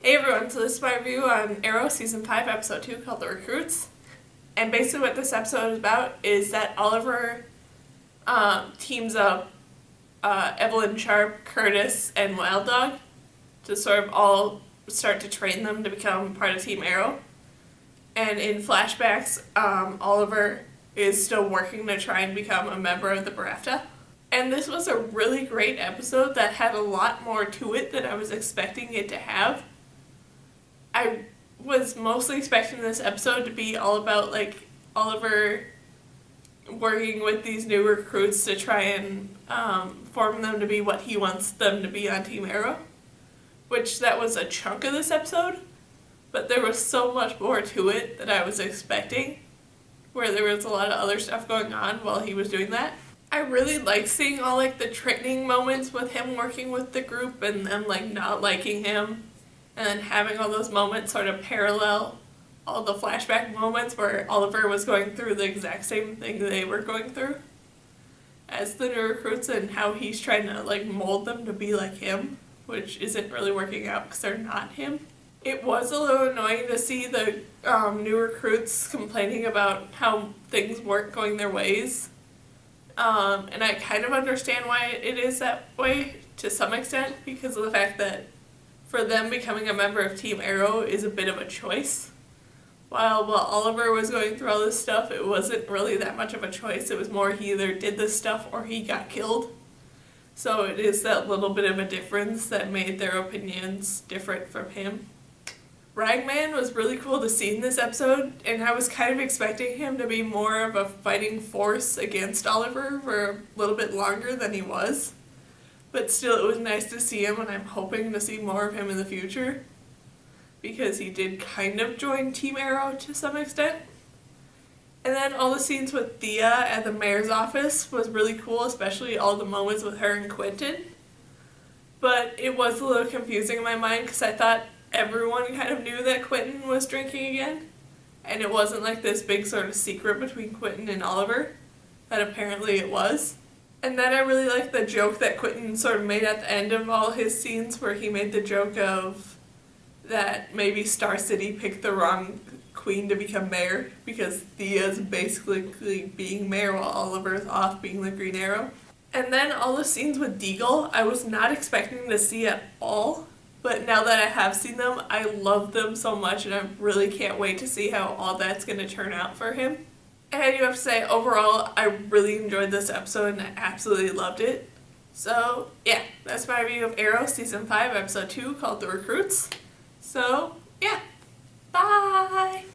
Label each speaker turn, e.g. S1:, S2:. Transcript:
S1: Hey everyone, so this is my review on Arrow Season 5, Episode 2 called The Recruits. And basically what this episode is about is that Oliver teams up Evelyn Sharp, Curtis, and Wild Dog to sort of all start to train them to become part of Team Arrow. And in flashbacks, Oliver is still working to try and become a member of the BRAFTA. And this was a really great episode that had a lot more to it than I was expecting it to have. I was mostly expecting this episode to be all about, like, Oliver working with these new recruits to try and form them to be what he wants them to be on Team Arrow, which that was a chunk of this episode, but there was so much more to it than I was expecting, where there was a lot of other stuff going on while he was doing that. I really like seeing all, like, the training moments with him working with the group and them, like, not liking him. And then having all those moments sort of parallel all the flashback moments where Oliver was going through the exact same thing they were going through as the new recruits, and how he's trying to, like, mold them to be like him, which isn't really working out because they're not him. It was a little annoying to see the new recruits complaining about how things weren't going their ways. And I kind of understand why it is that way to some extent, because of the fact that for them, becoming a member of Team Arrow is a bit of a choice. While Oliver was going through all this stuff, it wasn't really that much of a choice. It was more he either did this stuff or he got killed. So it is that little bit of a difference that made their opinions different from him. Ragman was really cool to see in this episode, and I was kind of expecting him to be more of a fighting force against Oliver for a little bit longer than he was. But still, it was nice to see him, and I'm hoping to see more of him in the future, because he did kind of join Team Arrow to some extent. And then all the scenes with Thea at the mayor's office was really cool, especially all the moments with her and Quentin. But it was a little confusing in my mind, because I thought everyone kind of knew that Quentin was drinking again, and it wasn't like this big sort of secret between Quentin and Oliver, that apparently it was. And then I really liked the joke that Quentin sort of made at the end of all his scenes, where he made the joke of that maybe Star City picked the wrong queen to become mayor, because Thea's basically being mayor while Oliver's off being the Green Arrow. And then all the scenes with Deagle, I was not expecting to see at all, but now that I have seen them, I love them so much, and I really can't wait to see how all that's going to turn out for him. And I do have to say, overall, I really enjoyed this episode and I absolutely loved it. So, yeah, that's my review of Arrow Season 5, Episode 2, called The Recruits. So,